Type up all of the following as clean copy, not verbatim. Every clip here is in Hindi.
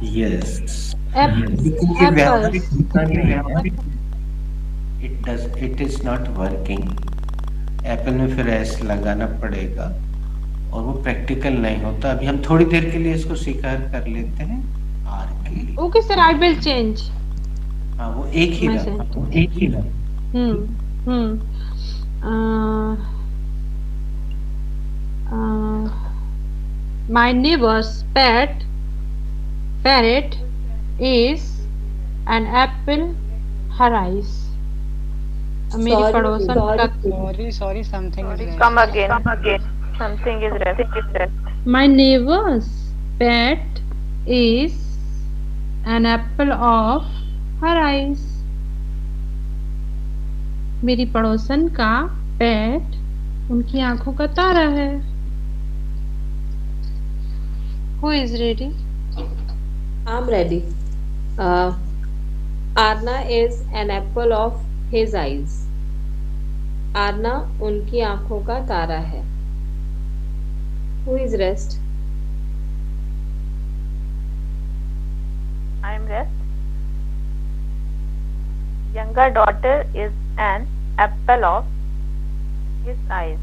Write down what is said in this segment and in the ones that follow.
यस, लेकिन ये Apple. व्यावहारिक होता नहीं है। It is not working. Apple में फिर एस लगाना पड़ेगा और वो प्रैक्टिकल नहीं होता। अभी हम थोड़ी देर के लिए इसको स्वीकार कर लेते हैं आर के लिए। Okay, sir, I will change हाँ, वो एक ही my रहा। sentence. Hmm. Hmm. Uh, uh, my neighbor's parrot is an apple her eyes. मेरी Sorry. पड़ोसन का Sorry, something is there. Come again. Something is rest. My neighbor's pet is an apple of her eyes. मेरी पड़ोसन का पेट उनकी आंखों का तारा है. Who is ready? I'm ready. Arna is an apple of his eyes. Aarna उनकी आंखों का तारा है. Who is rest? I am rest. Younger daughter is an apple of his eyes.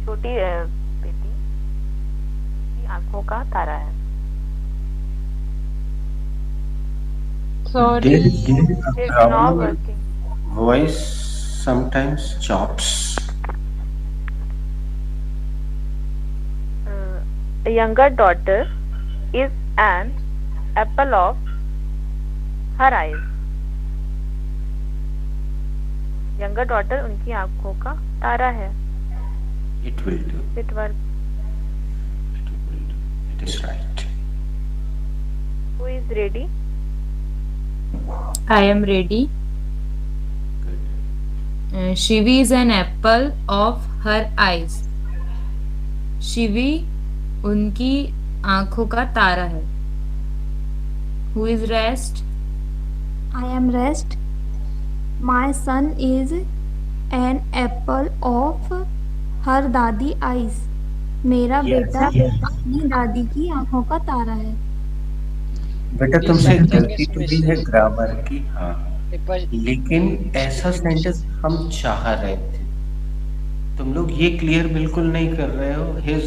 छोटी बेटी की आंखों का तारा है. Sorry. It's not working. Voice sometimes chops. The younger daughter is an apple of her eyes. Younger daughter उनकी आंखों का तारा है. It will do. It work. It will do. It is right. Who is ready? I am ready. Shivi is an apple of her eyes. Shivi उनकी आंखों का तारा है. Who is rest? I am rest. My son is an apple of her दादी eyes. मेरा बेटा अपनी दादी की आंखों का तारा है. बेटा तुमसे गलती तो हुई है ग्रामर की, हाँ, Because लेकिन ऐसा सेंटेंस हम चाह रहे थे. तुम लोग ये क्लियर बिल्कुल नहीं कर रहे हो. हिज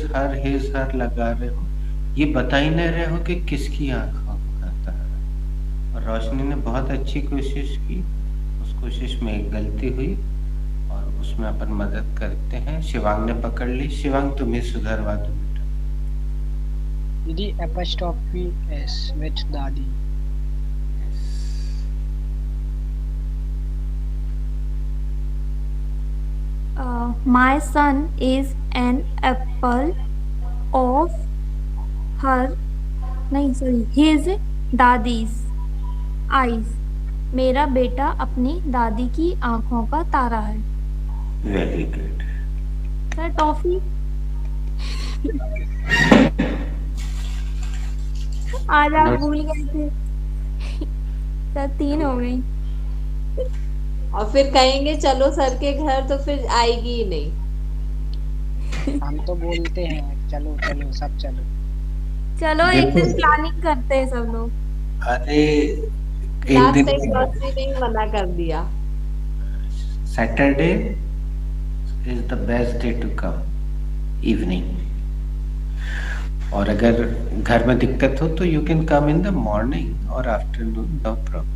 हर लगा रहे हो. ये बता ही नहीं रहे हो कि किसकी आंखों का तारा. और रोशनी ने बहुत अच्छी कोशिश की. उस कोशिश में एक गलती हुई और उसमें अपन मदद करते हैं. शिवांग ने पकड़ ली. शिवांग तुम्हें सुधरवा दो बेटा. the apostrophe s with dadi. My son is an apple of his daddy's eyes. मेरा बेटा अपनी दादी की आंखों का तारा है. Very good. सर टॉफी आज आप भूल गए थे. सर 3 हो गई. और फिर कहेंगे चलो सर के घर तो फिर आएगी ही नहीं. हम तो बोलते हैं चलो चलो सब चलो. चलो एक दिन प्लानिंग करते हैं सब लोग. अरे एक लास्ट दिन टाइम रोशनी ने ही मना कर दिया. Saturday is the best day to come. Evening. और अगर घर में दिक्कत हो तो you can come in the morning और आफ्टरनून, नो प्रॉब्लम.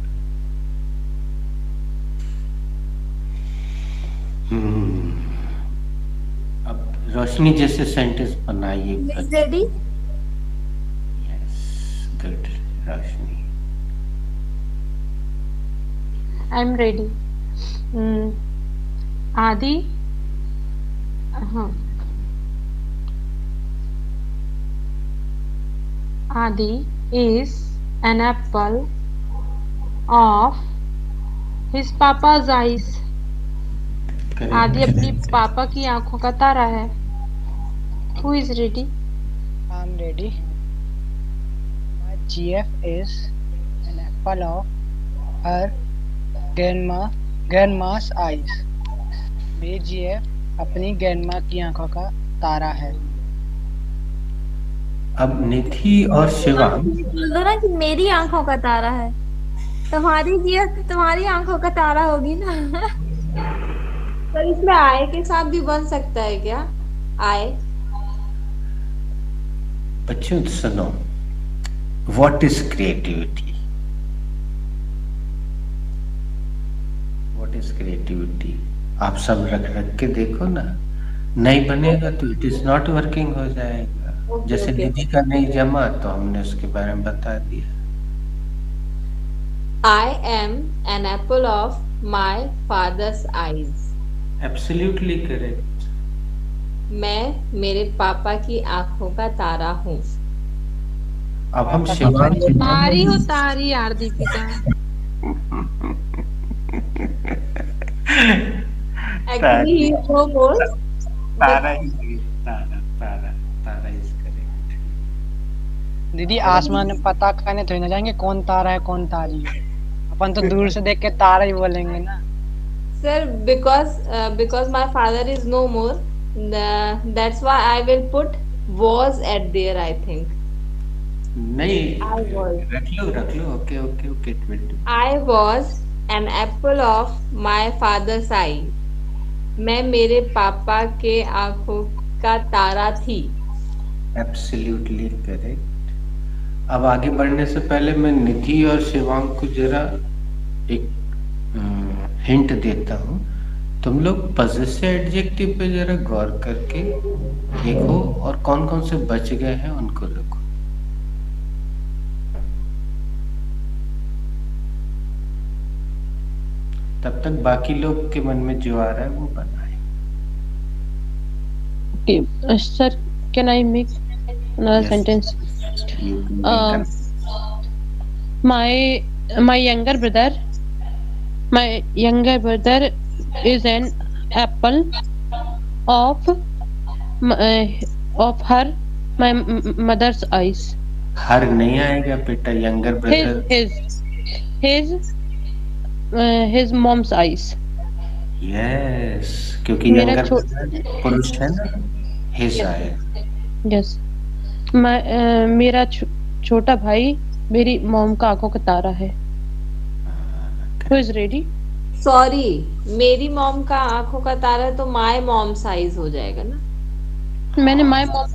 अब रोशनी जैसे सेंटेंस बनाइए. Ready? Yes, good. Roshni. I'm ready. आदि. हाँ. Adi is an apple of his papa's eyes. आदि अपनी पापा की आंखों का तारा है. Who is ready? I'm ready. My GF is an apple of her grandma's eyes. मेरी GF अपनी grandma की आंखों का तारा है. अब निधि और शिवांग, बोल दो ना कि मेरी आंखों का तारा है। तुम्हारी जिया तुम्हारी आंखों का तारा होगी ना। पर इसमें आय के साथ भी बन सकता है क्या? आय। बच्चों सुनो, what is creativity? What is creativity? आप सब रख रख के देखो ना, नहीं बनेगा तो इट इज नॉट वर्किंग हो जाएगा। ओके, जैसे ओके। निधि का नहीं जमा तो हमने उसके बारे में बता दिया। I am an apple of my father's eyes. Absolutely correct. मैं मेरे पापा की आंखों का तारा हूँ। अब हम पापा शिवांग का तारी हो तारी यार Deepika. Actually, he is no more. Tara he Tara Tara Tara is correct. दीदी आसमान में पता करने थोड़ी ना जाएंगे कौन तारा है कौन तारी है। अपन तो दूर से देख के तारा ही बोलेंगे ना। Sir, because my father is no more, that's why I will put was at there, I think. नहीं, I was. रख लो, okay okay okay 20। I was an apple of my father's eye. मैं मेरे पापा के आंखों का तारा थी। Absolutely correct. अब आगे बढ़ने से पहले मैं निधि और शिवांग को जरा एक हिंट देता हूँ। तुम लोग पजेसिव एडजेक्टिव पे जरा गौर करके देखो और कौन कौन से बच गए हैं उनको रखो। तब तक बाकी लोग के मन में जो आ रहा है वो बनाए। Okay, sir, can I make another Yes. sentence? You can make My younger brother is an apple of her my mother's eyes. हर नहीं आएगा बेटा, younger brother. His mom's eyes. Yes, क्योंकि मेरा यंगर पुरुष है ना, हिज आए। Yes. मेरा छोटा भाई मेरी मॉम का आंखों का तारा है। Who is ready? सॉरी, मेरी मॉम का आंखों का तारा है तो माय मॉम साइज हो जाएगा ना। मैंने my mom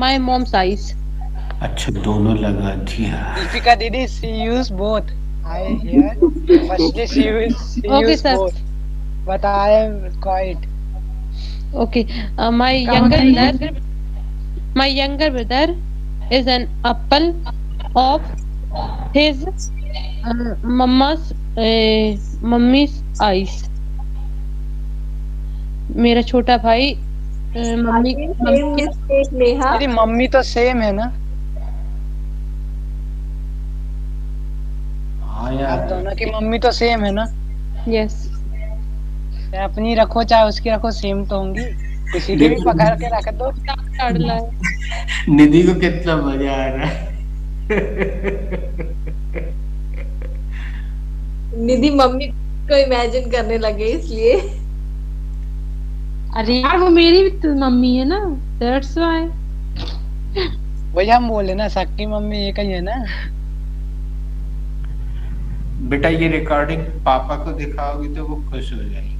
my mom's eyes. अच्छा, दोनों लगा दिया। दीपिका दीदी she use both. I hear firstly she Okay, use sir. both, but I am quiet. Okay. My younger brother is an apple of his mummy's eyes. मेरा छोटा भाई मम्मी मिस्टेक नेहा। मेरी मम्मी तो सेम है ना। हाँ आप यार, दोनों की मम्मी तो सेम है ना। यस चाहे अपनी रखो चाहे उसकी रखो सेम तो होंगी। किसी की भी पकड़ के रख दो। निधि को कितना मजा आ रहा है। निधि मम्मी को इमेजिन करने लगे इसलिए। अरे यार वो मेरी भी तो मम्मी है ना, दैट्स व्हाई। वही हम बोले ना, सबकी मम्मी एक ही है ना। बेटा ये रिकॉर्डिंग पापा को दिखाओगी तो वो खुश हो जाएगी।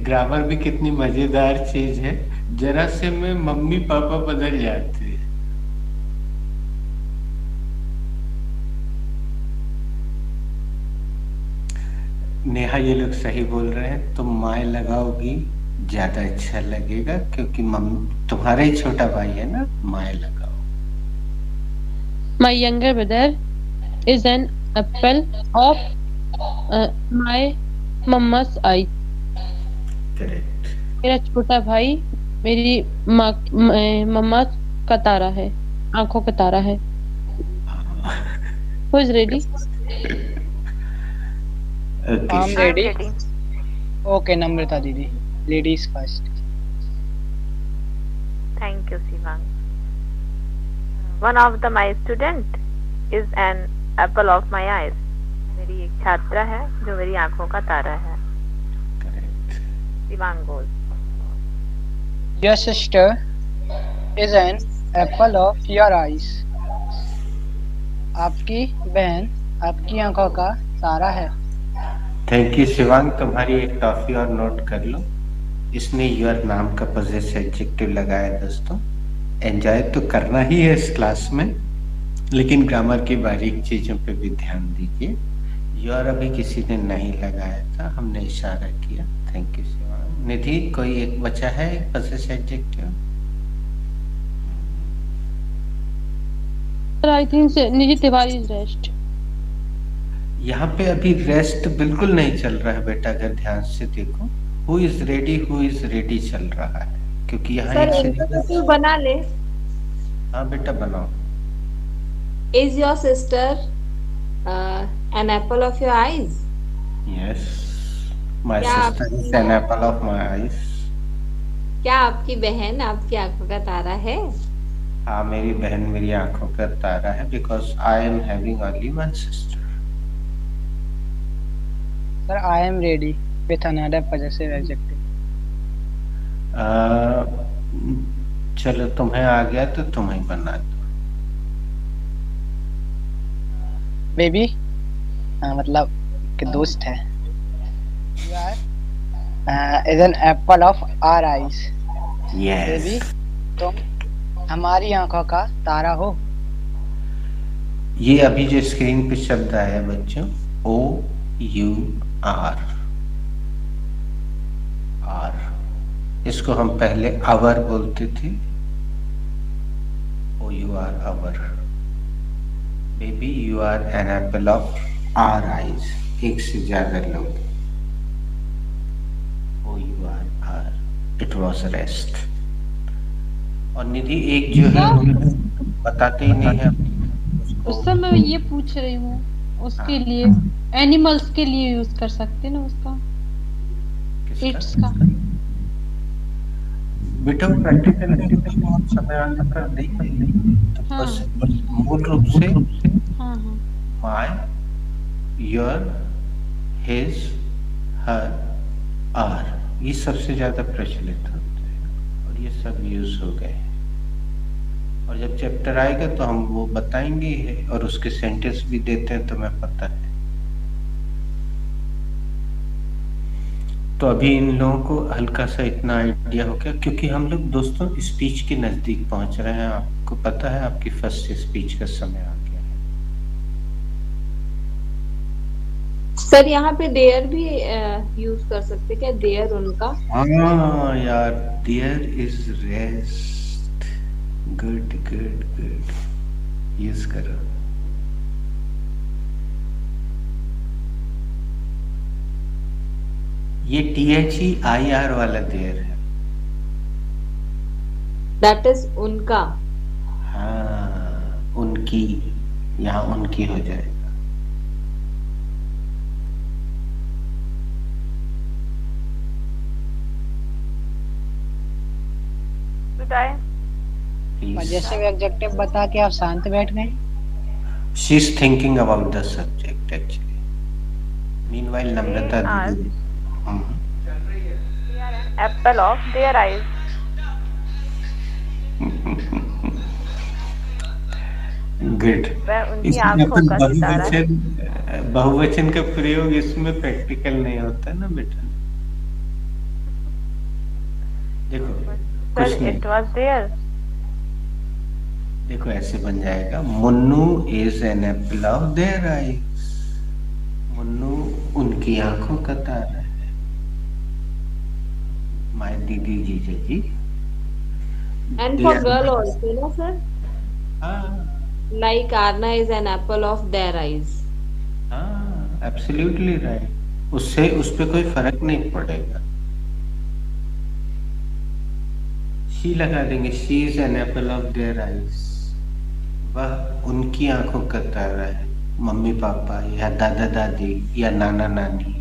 ग्रामर भी कितनी मजेदार चीज है, जरा से में मम्मी पापा बदल जाते हैं। नेहा ये लोग सही बोल रहे हैं, तुम माए लगाओगी ज्यादा अच्छा लगेगा, क्योंकि मम्मी तुम्हारा ही छोटा भाई है ना, माए लगाओ। My younger brother is an apple of my mama's eye. Correct. मेरा छोटा भाई मेरी मम्मा का तारा है, आंखों का तारा है। Who is ready? I'm okay, ready. Okay, नम्रता दीदी, ladies first. Thank you, Sivang. One of my student is an apple of my eyes. मेरी एक छात्रा है जो मेरी आंखों का तारा है। Correct. Shivang goes. Your sister is an apple of your eyes. आपकी बहन आपकी आंखों का तारा है। थैंक यू शिवांग, तुम्हारी एक टॉफी और नोट कर लो। इसने योर नाम का पोजेसिव एडजेक्टिव लगाया दोस्तों। एंजॉय तो करना ही है इस क्लास में, लेकिन ग्रामर की बारीक चीजों पे भी ध्यान दीजिए। योर अभी किसी ने नहीं लगाया था, हमने इशारा किया। Thank you Shivang. निधि, कोई एक बचा है एक पोजेसिव एडजेक्टिव? आई थिंक निजी तिवारी इज रेस्ट। यहाँ पे अभी रेस्ट बिल्कुल नहीं चल रहा है बेटा, अगर ध्यान से देखो। हु इज रेडी चल रहा है, क्योंकि यहाँ सर एक से इंटरप्रेटिव बना ले। हाँ बेटा बनाओ। Is your sister an apple of your eyes? Yes, my क्या sister is an apple of my eyes. क्या आपकी बहन आपकी आंखों का तारा है? हाँ, मेरी बहन मेरी आंखों का तारा है, because I am having only one sister. Sir, I am ready with another possessive adjective. चलो तुम्हें आ गया तो तुम ही बना दो। Baby, मतलब कि दोस्त है। You are is an apple of our eyes. Baby, yes, तुम हमारी आंखों का तारा हो। ये अभी जो स्क्रीन पे शब्द आया बच्चों, OUR, इसको हम पहले आवर बोलते थे। OUR, our. Baby you are an apple of our eyes. एक से ज्यादा लोग। OUR, it was rest. और निधि एक जो है बताते ही नहीं है उसको। उस समय मैं ये पूछ रही हूँ उसके लिए एनिमल्स के लिए यूज कर सकते ना उसका इट्स का। बेटा प्रैक्टिकल एक्टिविटी बहुत समय आगे कर नहीं, तो बस मूल रूप से हाँ हाँ my, your, his, her, our, ये सबसे ज्यादा प्रचलित होते हैं और ये सब यूज हो गए। और जब चैप्टर आएगा तो हम वो बताएंगे ही, और उसके सेंटेंस भी देते हैं, तो मैं पता है। तो अभी इन लोगों को हल्का सा इतना आइडिया हो गया, क्योंकि हम लोग दोस्तों स्पीच के नजदीक पहुंच रहे हैं। आपको पता है आपकी फर्स्ट स्पीच का समय आ गया है। सर यहाँ पे देयर भी यूज कर सकते क्या? देयर उनका। हाँ यार, there is rest. Good good good, use करो। ये THEIR वाला देयर है। दैट इज उनका। हाँ, उनकी, यहाँ उनकी हो जाएगा। Should I? possessive adjective बता के आप शांत बैठ गए। She is thinking about the subject actually. Meanwhile, Namrata They are- didi. They are an apple of their eyes. Good. वह उनकी इसमें आंखों अपन का सितारा है। बहुवचन का प्रयोग इसमें प्रैक्टिकल नहीं होता ना बेटा। देखो कुछ Sir, नहीं, it was there. देखो ऐसे बन जाएगा, Munnu is an apple of their eyes. Munnu उनकी आंखों का तारा है। माय दीदी जीजा जी। एंड फॉर गर्ल ऑल्सो ना सर, हाँ like Aarna is an apple of their eyes. हाँ, एब्सोल्युटली राइट। उससे उस पे कोई फर्क नहीं पड़ेगा। शी लगा देंगे, she is an apple of their eyes. वह उनकी आंखों का तारा है। मम्मी पापा या दादा दादी या नाना नानी,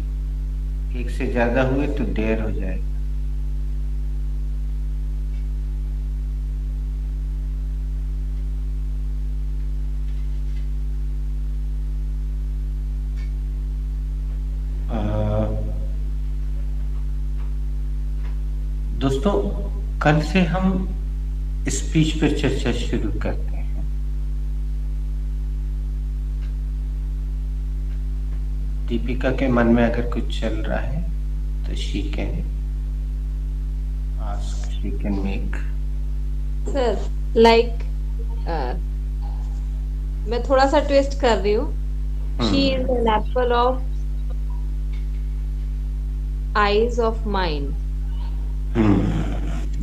एक से ज्यादा हुए तो देर हो जाएगा। दोस्तों, कल से हम स्पीच पर चर्चा शुरू करते हैं। दीपिका के मन में अगर कुछ चल रहा है तो she can ask, she can make. Sir like मैं थोड़ा सा ट्विस्ट कर रही हूँ। She is an apple of eyes of mine.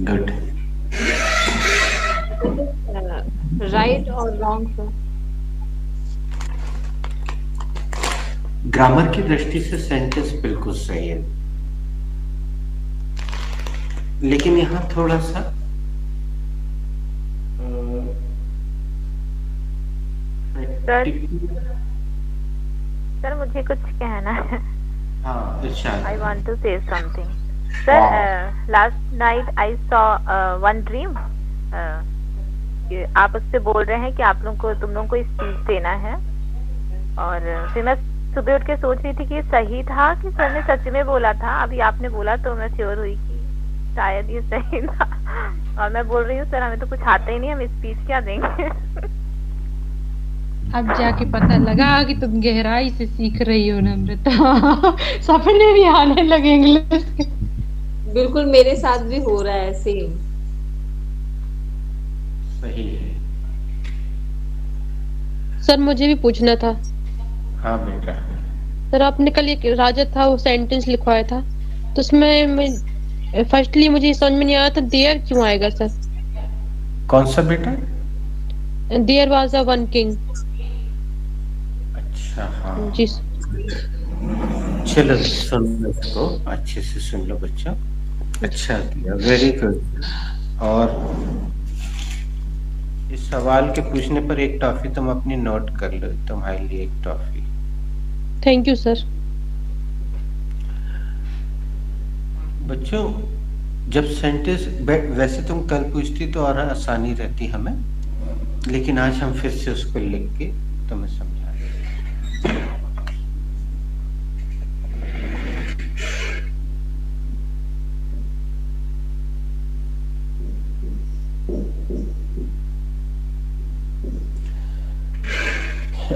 Good. Right or wrong, sir? Grammar की दृष्टि से सेंटेंस बिल्कुल सही है, लेकिन यहाँ थोड़ा सा सर मुझे कुछ कहना है। हाँ, इरशाद। I want to say something. Sir, last night I saw one dream. आप उससे बोल रहे हैं कि आप लोगों को, तुम लोगों को स्पीच देना है, और फिर मैं सुबह उठ के सोच रही थी कि ये सही था कि सर ने सच में बोला था। अभी आपने बोला तो मैं श्योर हुई कि शायद ये सही था, और मैं बोल रही हूँ सर हमें तो कुछ आता ही नहीं, हम स्पीच क्या देंगे। अब जाके पता लगा कि तुम गहराई से सीख रही हो नम्रता। सपने भी आने लगे इंग्लिश के। बिल्कुल मेरे साथ भी हो रहा है सेम। सही है। सर मुझे भी पूछना था। हाँ बेटा। सर आपने कल एक राजा था वो सेंटेंस लिखवाया था, तो उसमें फर्स्टली मुझे समझ में नहीं आया था देयर क्यों आएगा सर। कौन सा बेटा? There was a one king. अच्छा, हाँ जी। चलो सुन लो इसको, अच्छे से सुन लो बच्चों। अच्छा किया, वेरी गुड। और इस सवाल के पूछने पर एक टॉफी तुम अपनी नोट कर लो, तुम्हारे लिए एक टॉफी। Thank you sir. बच्चों, जब सेंटेंस वैसे तुम कल पूछती तो और आसानी रहती हमें, लेकिन आज हम फिर से उसको लिख के तुम्हें समझा देंगे।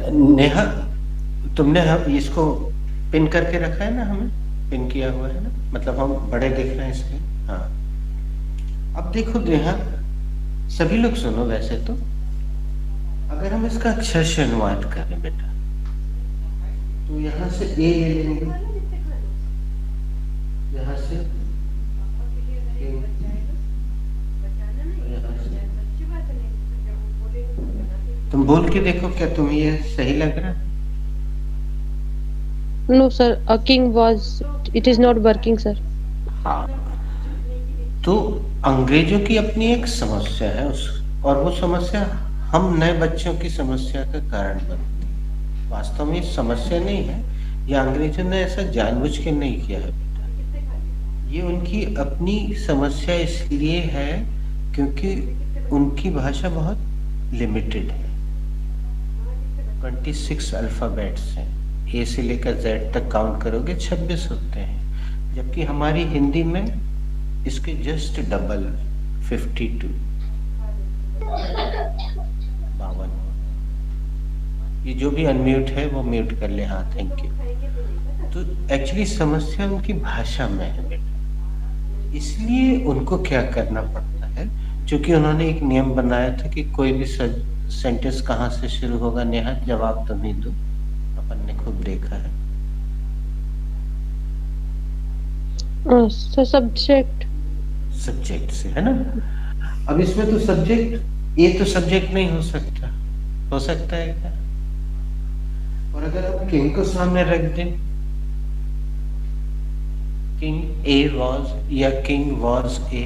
नेहा, तुमने हम इसको पिन करके रखा है ना, हमें पिन किया हुआ है ना, मतलब हम बड़े देख रहे हैं इसके। हाँ, अब देखो नेहा, सभी लोग सुनो। वैसे तो अगर हम इसका अक्षर से अनुवाद करें बेटा, तो यहाँ से ए ले लेंगे, यहाँ से तुम बोल के देखो, क्या तुम्हें ये सही लग रहा है? No sir, a king was, it is not working sir. हाँ, तो अंग्रेजों की अपनी एक समस्या है और वो समस्या हम नए बच्चों की समस्या का कारण बनती है। वास्तव में ये समस्या नहीं है, या अंग्रेजों ने ऐसा जानबूझ के नहीं किया है बेटा। ये उनकी अपनी समस्या इसलिए है क्योंकि उनकी भाषा बहुत लिमिटेड है। 26 अल्फाबेट्स हैं, ए से लेकर जेड तक काउंट करोगे 26 होते हैं, जबकि हमारी हिंदी में इसके जस्ट डबल 52। ये जो भी अनम्यूट है वो म्यूट कर ले। हाँ, थैंक यू। तो एक्चुअली समस्या उनकी भाषा में है बेटा, इसलिए उनको क्या करना पड़ता है, क्योंकि उन्होंने एक नियम बनाया था कि कोई भी सेंटेंस कहाँ से शुरू होगा। नेहा, जवाब तुम ही दो, अपन ने खुद देखा है। सब्जेक्ट से, है ना। अब इसमें तो सब्जेक्ट, ये तो सब्जेक्ट नहीं हो सकता। हो सकता है क्या? और अगर हम किंग को सामने रख दें, किंग ए वॉज या किंग वॉज ए,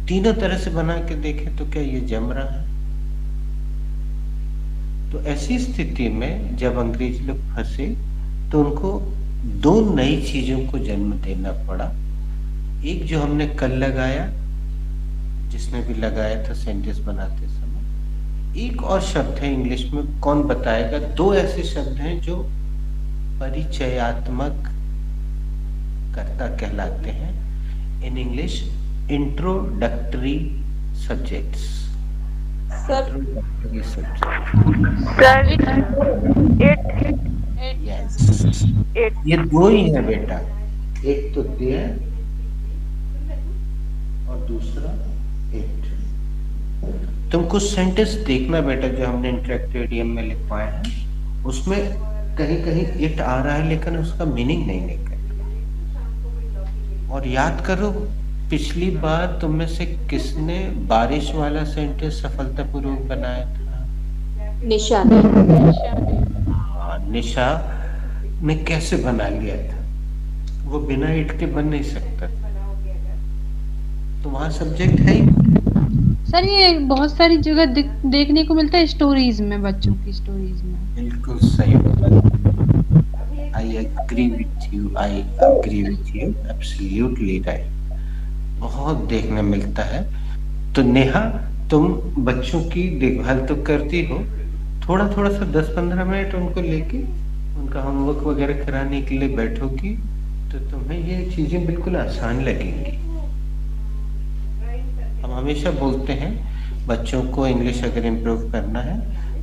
तीनों तरह से बना के देखें तो क्या ये जम रहा है? तो ऐसी स्थिति में जब अंग्रेज लोग फंसे तो उनको दो नई चीजों को जन्म देना पड़ा। एक जो हमने कल लगाया, जिसने भी लगाया था सेंटेंस बनाते समय, एक और शब्द है इंग्लिश में, कौन बताएगा? दो ऐसे शब्द हैं जो परिचयात्मक कर्ता कहलाते हैं। In English introductory subjects. Sir introductory subject, sir it yes, it ये दो ही है बेटा, एक तो देयर और दूसरा इट। तुम कुछ सेंटेंस देखना बेटा जो हमने इंटरेक्टिव इडियम में लिखवाए हैं, उसमें कहीं कहीं इट आ रहा है लेकिन उसका मीनिंग नहीं निकल। और याद करो पिछली बार तुम में से किसने बारिश वाला सेंटेंस सफलतापूर्वक बनाया था? निशा ने। हाँ, निशा ने कैसे बना लिया था? वो बिना इट के बन नहीं सकता। तो वहां सब्जेक्ट है ही। सर ये बहुत सारी जगह देखने को मिलता है स्टोरीज में, बच्चों की स्टोरीज में। बिल्कुल सही बोला। I agree with you, I agree with you, absolutely right. बहुत देखने मिलता है। तो नेहा, तुम बच्चों की देखभाल तो करती हो, थोड़ा थोड़ा सा 10-15 मिनट उनको लेके उनका होमवर्क वगैरह कराने के लिए बैठोगी तो तुम्हें ये चीजें बिल्कुल आसान लगेंगी। हम हमेशा बोलते हैं बच्चों को इंग्लिश अगर इम्प्रूव करना है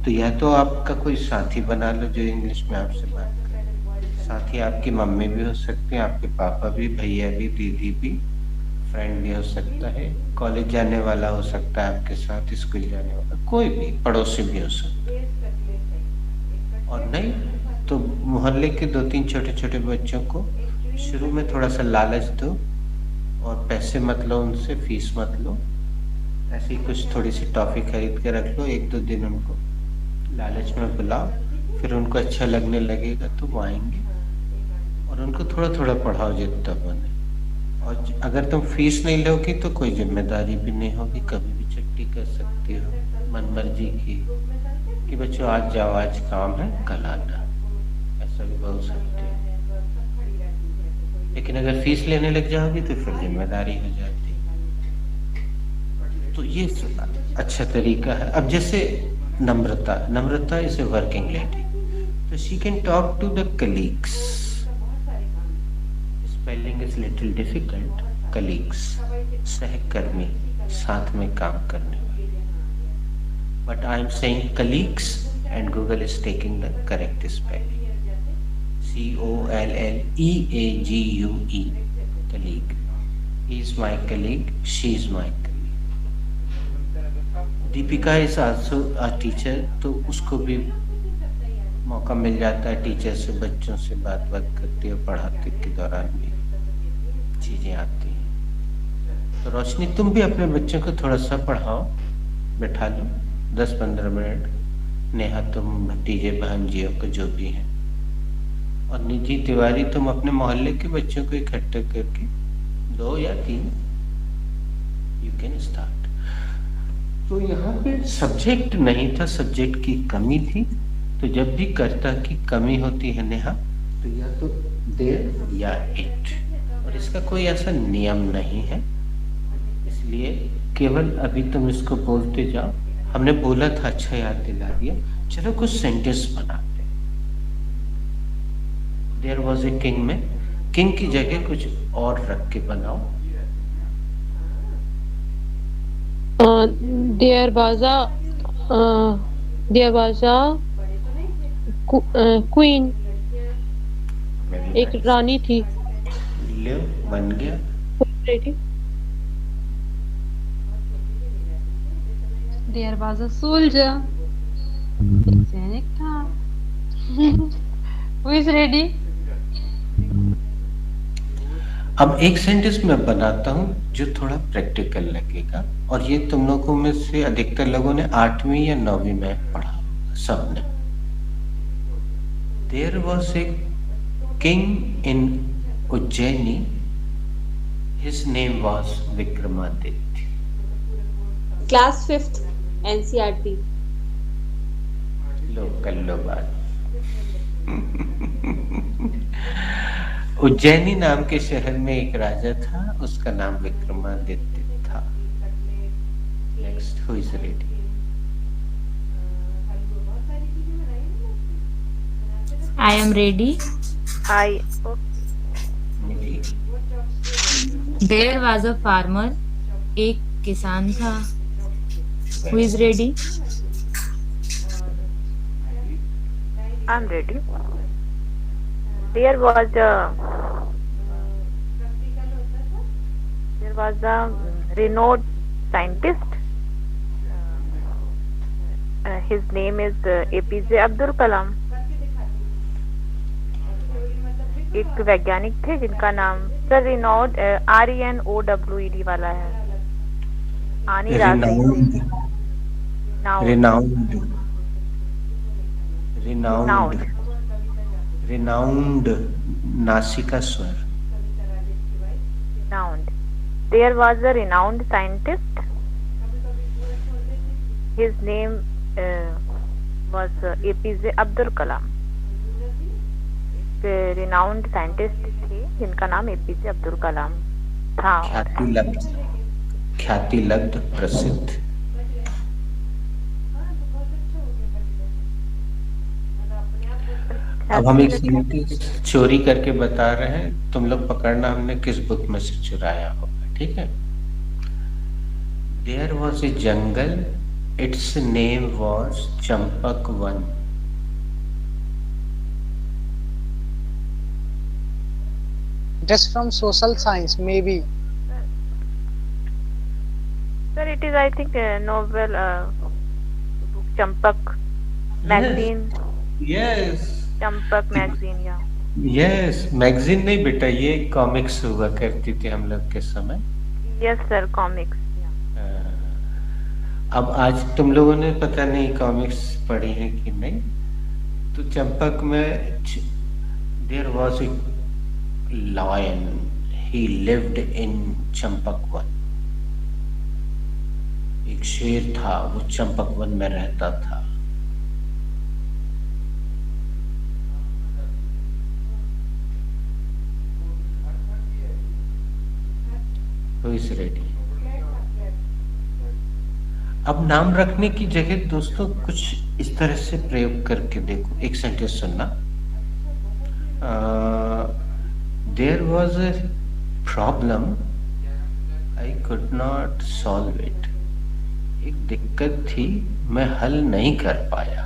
तो या तो आपका कोई साथी बना लो जो इंग्लिश में आपसे बात करे। साथी आपकी मम्मी भी हो सकती है, आपके पापा भी, भैया भी, दीदी भी, फ्रेंड भी हो सकता है, कॉलेज जाने वाला हो सकता है आपके साथ, स्कूल जाने वाला, कोई भी पड़ोसी भी हो सकता है। और नहीं तो मोहल्ले के 2-3 छोटे छोटे बच्चों को शुरू में थोड़ा सा लालच दो और पैसे मत लो उनसे, फीस मत लो, ऐसी कुछ थोड़ी सी टॉफी खरीद के रख लो, 1-2 दिन उनको लालच में बुलाओ, फिर उनको अच्छा लगने लगेगा तो वो आएंगे। और उनको थोड़ा थोड़ा पढ़ाओ जितना बने। और अगर तुम फीस नहीं लोगी तो कोई जिम्मेदारी भी नहीं होगी, कभी भी छुट्टी कर सकती हो मन मर्जी की कि बच्चों आज जाओ, आज काम है, कल आना, ऐसा भी बोल सकते हो। लेकिन अगर फीस लेने लग जाओगी तो फिर जिम्मेदारी हो जाती। तो ये अच्छा तरीका है। अब जैसे Namrata is a working lady, तो she can talk to the colleagues. Spelling is little difficult. Colleagues, सहकर्मी, साथ में काम करने वाले। But I am saying colleagues and Google is taking the correct spelling. COLLEAGUE, colleague. He is my colleague, she is my colleague. Deepika is also a teacher, तो उसको भी मौका मिल जाता है टीचर से, बच्चों से बात करती है, पढ़ाते के दौरान भी चीजें आती हैं। तो रोशनी, तुम भी अपने बच्चों को थोड़ा सा पढ़ाओ, बैठा लो 10-15 मिनट। नेहा, तुम भतीजे भांजियों को जो भी हैं, और निजी तिवारी, तुम अपने मोहल्ले के बच्चों को इकट्ठा करके 2 या 3 यू कैन स्टार्ट। तो यहाँ पे सब्जेक्ट नहीं था, सब्जेक्ट की कमी थी। तो जब भी कर्ता की कमी होती है नेहा, तो या तो देयर या इट, और इसका कोई ऐसा नियम नहीं है। इसलिए केवल अभी तुम इसको बोलते जाओ। हमने बोला था, अच्छा याद दिला दिया। चलो कुछ सेंटेंस बनाते। देयर वॉज ए किंग में किंग की जगह कुछ और रख के बनाओ। देयर वाज अ क्वीन, एक रानी थी। ले, बन गया। देयर वाज अ सोल्जर, सैनिक था। Who is ready? अब एक सेंटेंस मैं बनाता हूँ जो थोड़ा प्रैक्टिकल लगेगा, और ये तुम लोगों में से अधिकतर लोगों ने 8वीं या 9वीं में पढ़ा होगा सबने। There was a king in Ujjaini, his name was Vikramaditya. Class 5th NCERT। लो कर लो बात। उज्जैनी नाम के शहर में एक राजा था, उसका नाम विक्रमादित्य था। Next, who is ready? I am ready. आई मिली। There was a farmer एक किसान था। Who is ready? I'm ready. There was a renowned scientist. His name is APJ Abdul Kalam. एक वैज्ञानिक थे जिनका नाम सर रिनोड RENOWED वाला है। आनी रात रिनाउंड नासिका स्वर। renowned. There was a renowned scientist. His name was APJ Abdul Kalam. एक renowned scientist थे जिनका नाम APJ अब्दुल कलाम था। ख्याति लब्ध प्रसिद्ध। अब हम एक सेंटेंस चोरी करके बता रहे हैं, तुम लोग पकड़ना हमने किस बुक में से चुराया होगा, ठीक है? There was a jungle, its name was Champak one. Just from social science, maybe. Sir, it is I think a novel book Champak magazine. Yes. Champak magazine, yeah. Yes, magazine नहीं बेटा, ये कॉमिक्स हुआ करती थी हम लोग के समय। Yes sir, comics. अब आज तुम लोगों ने पता नहीं कॉमिक्स पढ़ी है कि नहीं, तो चंपक में there was a lion, he lived in Champak वन। एक शेर था, वो चंपक वन में रहता था। Who is ready? अब नाम रखने की जगह दोस्तों कुछ इस तरह से प्रयोग करके देखो। एक सेंटेंस सुनना। There was a problem, I could not solve it. एक दिक्कत थी, मैं हल नहीं कर पाया।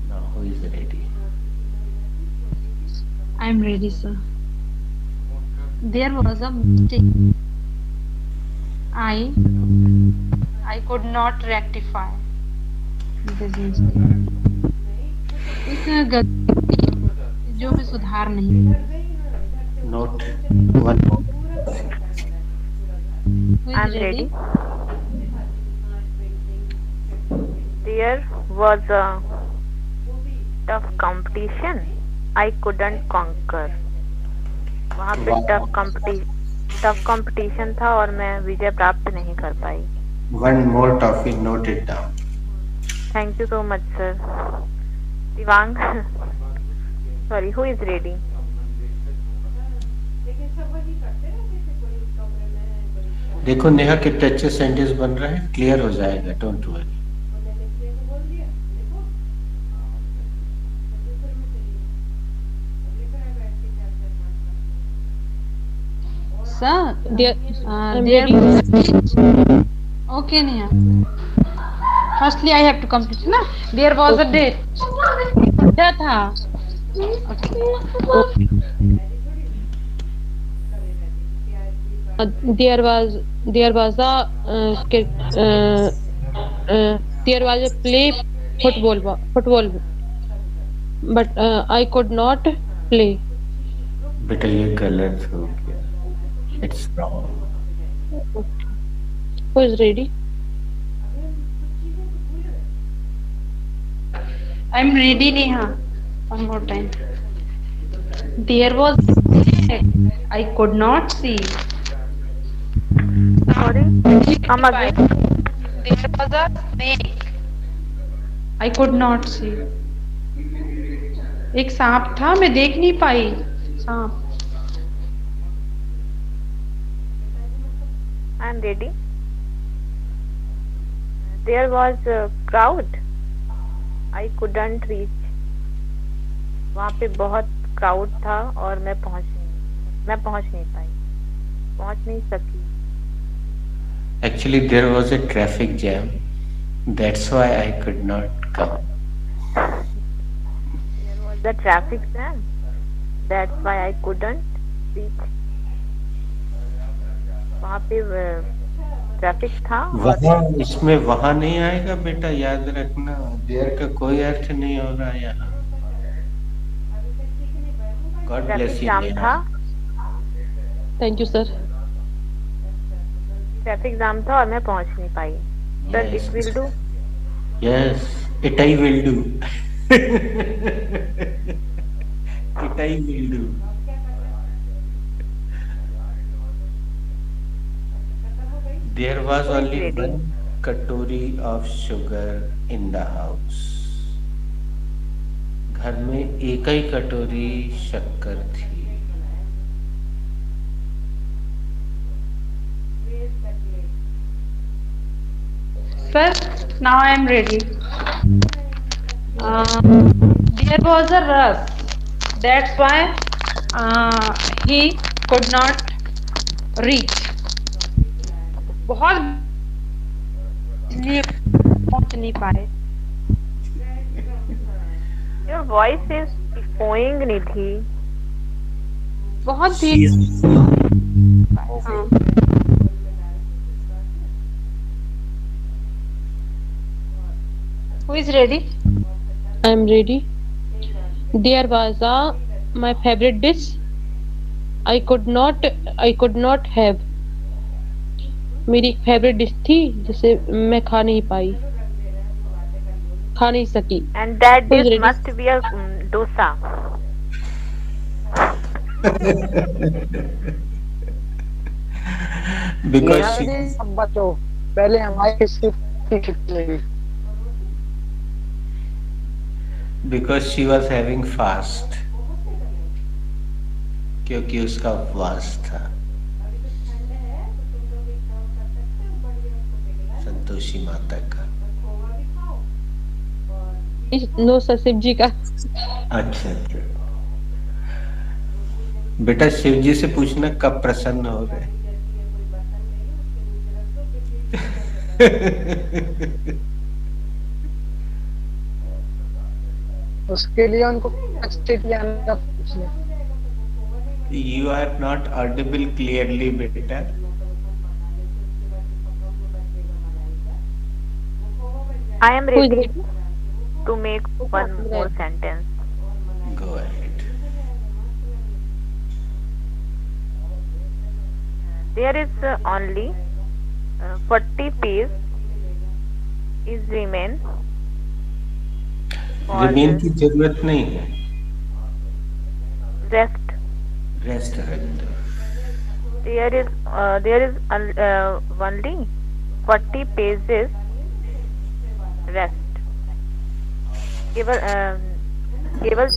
Now who is ready? I am ready, sir. There was a mistake. I could not rectify this mistake. एक गलती जो मैं सुधार नहीं। Note one more. I'm ready. There was a tough competition. I couldn't conquer. वहाँ पे टफ कंपटीशन था और मैं विजय प्राप्त नहीं कर पाई। One more topic, note it down. Thank you so much, sir. Dibang, sorry, who is ready? देखो नेहा कितने अच्छे सेंटेंस बन रहे हैं, क्लियर हो जाएगा, don't worry. Sir, There, there okay, Neha. Firstly, I have to complete, na? There was a date. क्या था? there was a play football, but I could not play. बेटा ये गलत हो गया, it's wrong. Who is ready? I'm ready, Neha. One more time. There was I could not see. Sorry, come again. There was a snake. I could not see. एक सांप था, मैं देख नहीं पाई सांप। I'm ready. There was a crowd. I couldn't reach. वहाँ पे बहुत क्राउड था और मैं पहुँच नहीं। मैं पहुंच नहीं सकी। Actually, there was a traffic jam. That's why I could not come. There was a traffic jam. That's why I couldn't reach. वहाँ पे ट्रैफिक था वहाँ इसमें वहाँ नहीं आएगा बेटा, याद रखना। देर का कोई अर्थ नहीं हो रहा यहाँ। God bless traffic you, jam Neha. था। Thank you sir. Traffic jam था और मैं पहुंच नहीं पाई। Sir Yes. It will do. Yes, it I will do. It I will do. There was only Ready. one katori of sugar in the house. घर में एक ही कटोरी शक्कर थी। Sir, now I am ready. There was a rush. That's why he could not reach. बहुत इसलिए पहुंच नहीं पाए। योर वॉइस इज इकोइंग निधि। बहुत भी हाँ। Who is ready? I am ready. There was my favorite dish. I could not have. मेरी एक फेवरेट डिश थी जिसे मैं खा नहीं सकी। And that Who is dish ready? Must be a dosa. Because she, सब बच्चों पहले हमारी हिस्ट्री लगी। because she was having fast. क्योंकि उसका उपवास था। संतोषी माता का। नो सर, शिव जी का। अच्छा अच्छा। बेटा शिव जी से पूछना कब प्रसन्न हो रहे। उसके लिए उनको स्थिति आने का पूछना। You are not audible clearly, बेटा। I am Who is ready ready? to make one more sentence. Go ahead. There is only 40 piece is remain. for जमीन की जरूरत नहीं है। rest. रेस्ट रख दो। There is only 40 pages rest. केवल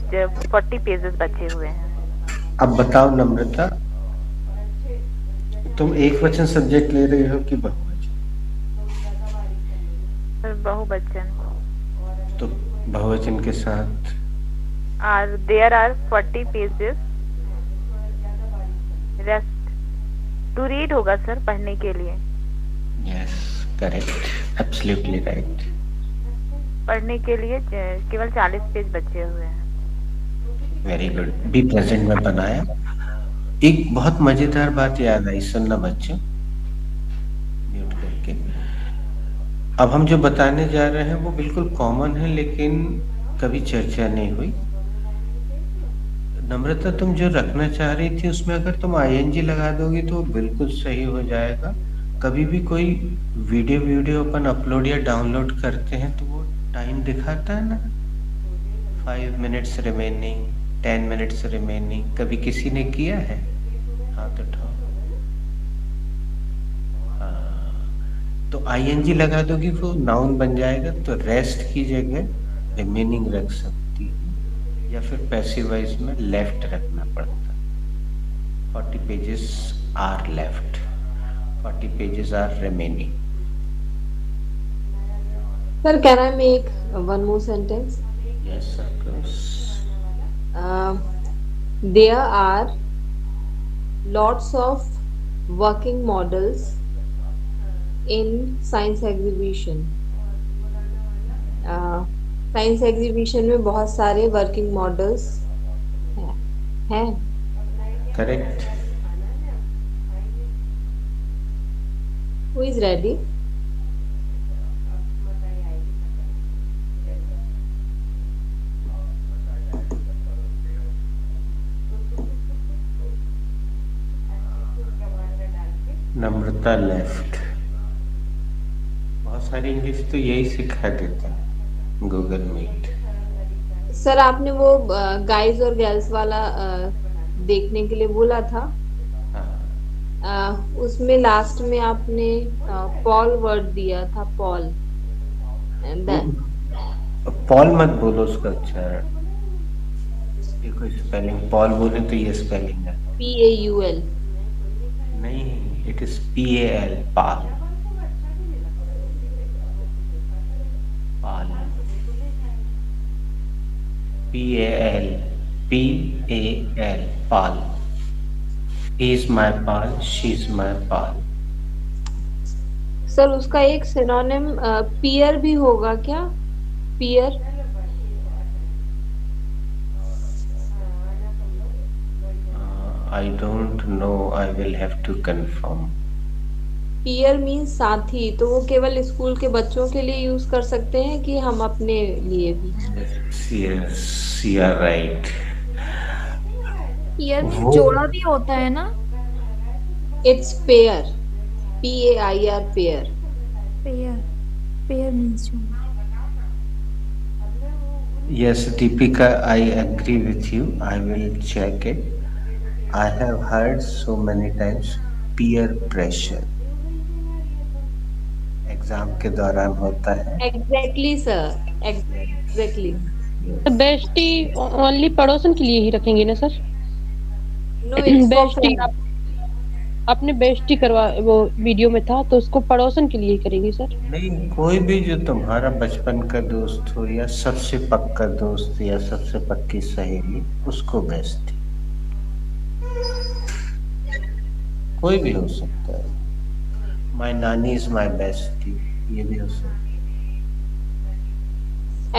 40 पेजेस बचे हुए हैं। अब बताओ नम्रता, तुम एक वचन सब्जेक्ट ले रही हो कि बहुवचन? बहुवचन। तो बहुवचन के साथ there are 40 pages rest to read होगा सर, पढ़ने के लिए। Yes correct, absolutely right. पढ़ने के लिए केवल 40 पेज बचे हुए हैं। Very good. बी प्रेजेंट में बनाया। एक बहुत मजेदार बात याद आई, सुनना बच्चों, म्यूट करके। अब हम जो बताने जा रहे हैं वो बिल्कुल कॉमन है, लेकिन कभी चर्चा नहीं हुई। नम्रता, तुम जो रखना चाह रही थी उसमें अगर तुम आईएनजी लगा दोगी तो बिल्कुल सही हो जाएगा। कभी भी कोई वीडियो अपन अपलोड या डाउनलोड करते हैं तो वो टाइम दिखाता है ना, 5 मिनट्स रिमेनिंग, 10 मिनट्स रिमेनिंग। कभी किसी ने किया है? हाथ उठाओ। हाँ, तो आईएनजी लगा दोगी वो नाउन बन जाएगा, तो रेस्ट की जगह रिमेनिंग रख सकती है, या फिर पैसिव वॉइस में लेफ्ट रखना पड़ता। 40 pages are left, 40 pages are remaining. Sir, can I make one more sentence? Yes, of course. There are lots of working models in science exhibition. Science exhibition में बहुत सारे वर्किंग मॉडल्स हैं. Correct. Who is ready? Namrata left. बहुत सारी इंग्लिश तो यही सिखा देता है गूगल मीट. सर आपने वो गाइज और गर्ल्स वाला देखने के लिए बोला था. हाँ. उसमें लास्ट में आपने पॉल वर्ड दिया था. पॉल पॉल मत बोलो उसका उच्चारण. ये कोई स्पेलिंग पॉल बोले तो ये स्पेलिंग है. PAUL. नहीं, it is PAL. Pal. Pal. PAL. PAL. Pal. He is my pal. She is my pal. Sir उसका एक सिनोनिम पीयर भी होगा क्या? Peer. I don't know. I will have to confirm. Peer means साथी. तो वो केवल स्कूल के बच्चों के लिए यूज कर सकते हैं कि हम अपने लिए भी? Yes, you are right. Year में वो- जोड़ा भी होता है ना. It's pair. PAIR pair. Pair. Pair means जोड़ा. Yes, Deepika, I agree with you. I will check it. I have heard so many times peer pressure. Exam के दौरान होता है. Exactly sir. Exactly. Bestie only पड़ोसन के लिए ही रखेंगे ना सर? नो इट्स फॉर बेस्टी आपने बेस्टी करवा वो वीडियो में था तो उसको पड़ोसन के लिए ही करेंगे सर? नहीं, कोई भी जो तुम्हारा बचपन का दोस्त हो या सबसे पक्का दोस्त या सबसे पक्की सहेली, उसको बेस्टी. कोई भी हो सकता है. माय नानी इज माय बेस्टी, ये भी हो सकता है.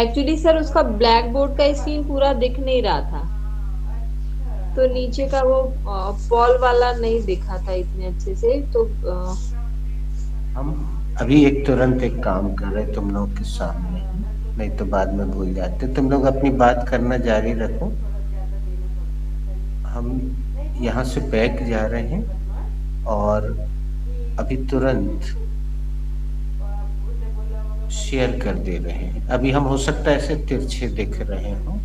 एक्चुअली सर उसका ब्लैक बोर्ड का स्क्रीन पूरा दिख नहीं रहा था तो नीचे का वो पॉल वाला नहीं दिखा था इतने अच्छे से. तो हम अभी तुरंत एक काम कर रहे तुम लोग के सामने, नहीं तो बाद में भूल जाते. तुम लोग अपनी बात करना जारी रखो. हम यहाँ से बैक जा रहे हैं और अभी तुरंत शेयर कर दे रहे हैं. अभी हम हो सकता है ऐसे तिरछे दिख रहे हो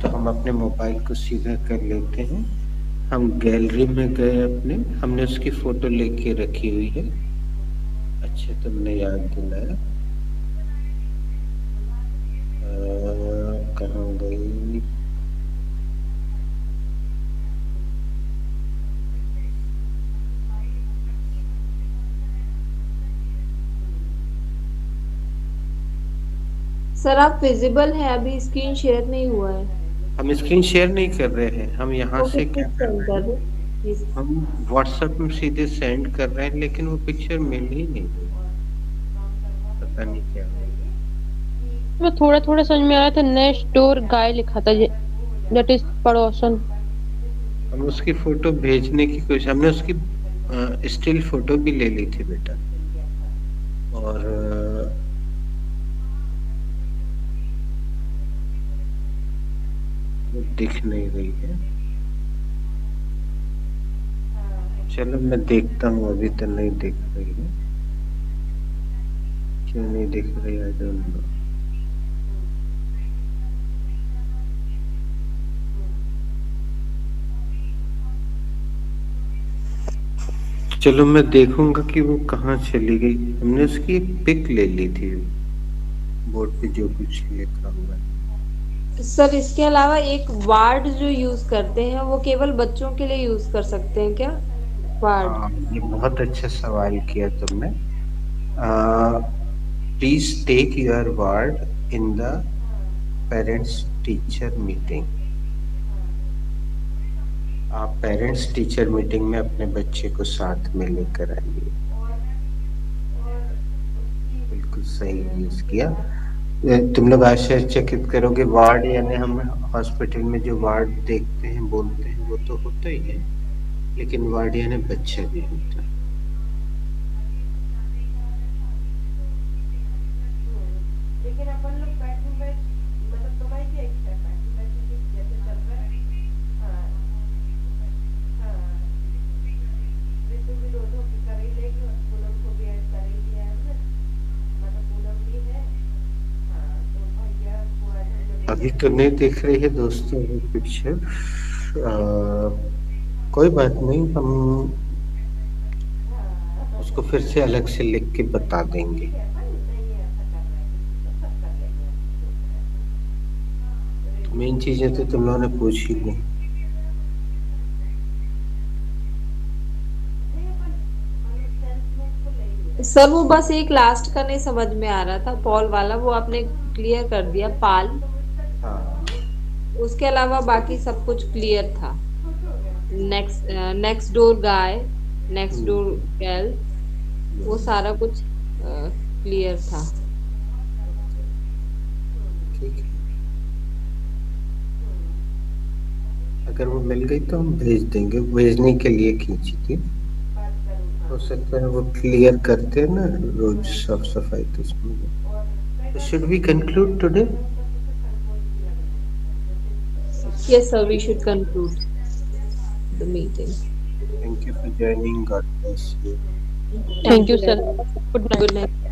तो हम अपने मोबाइल को सीधा कर लेते हैं. हम गैलरी में गए अपने, हमने उसकी फोटो लेके रखी हुई है. अच्छा तुमने याद दिलाया. कहाँ गई? सर आप विजिबल है. अभी स्क्रीन शेयर नहीं हुआ है. हम स्क्रीन शेयर नहीं कर रहे हैं. हम यहाँ वो से पिक्चर क्या कर सेंड रहे कर हैं, दो प्लीज. हम व्हाट्सएप में सीधे सेंड कर रहे हैं लेकिन वो पिक्चर मिल ही नहीं रही. पता नहीं क्या. वो थोड़ा थोड़ा समझ में आया था. नेक्स्ट डोर गाय लिखा था दैट इज पड़ोसन. हम उसकी फोटो भेजने की कोशिश, हमने उसकी स्टिल फोटो भी ले ली थी बेटा और वो दिख नहीं रही है. चलो मैं देखता हूँ. अभी तो नहीं दिख रही है. क्यों नहीं दिख रही? I don't know. चलो मैं देखूंगा कि वो कहाँ चली गई. हमने उसकी एक पिक ले ली थी बोर्ड पे जो कुछ लिखा हुआ है. सर इसके अलावा एक वार्ड जो यूज करते हैं वो केवल बच्चों के लिए यूज कर सकते हैं क्या? वार्ड. हाँ, ये बहुत अच्छा सवाल किया तुमने. Please take your word in the parents teacher meeting. आप पेरेंट्स टीचर मीटिंग में अपने बच्चे को साथ में लेकर आइए। बिल्कुल सही यूज किया। तुम लोग आश्चर्यचकित करोगे, वार्ड यानी हम हॉस्पिटल में जो वार्ड देखते हैं बोलते हैं वो तो होता ही है, लेकिन वार्ड यानी बच्चा भी होता है। अभी तो नहीं दिख रही है दोस्तों ये पिक्चर, कोई बात नहीं, हम उसको फिर से अलग से लिख के बता देंगे। मेन चीजें तो तुम लोगों ने पूछ ही ली। सर वो बस एक लास्ट का नहीं समझ में आ रहा था, पॉल वाला, वो आपने क्लियर कर दिया, पाल। हाँ, उसके अलावा बाकी सब कुछ क्लियर था। नेक्स्ट डोर गाय, नेक्स्ट डोर गर्ल, वो सारा कुछ क्लियर था। ठीक है, अगर वो मिल गई तो हम भेज देंगे, भेजने के लिए खींची थी, हो सकता है वो क्लियर करते हैं ना रोज साफ सफाई, तो इसमें should we conclude today? Yes, sir, we should conclude the meeting. Thank you for joining. God bless you. Thank you, sir. Good night. Good night.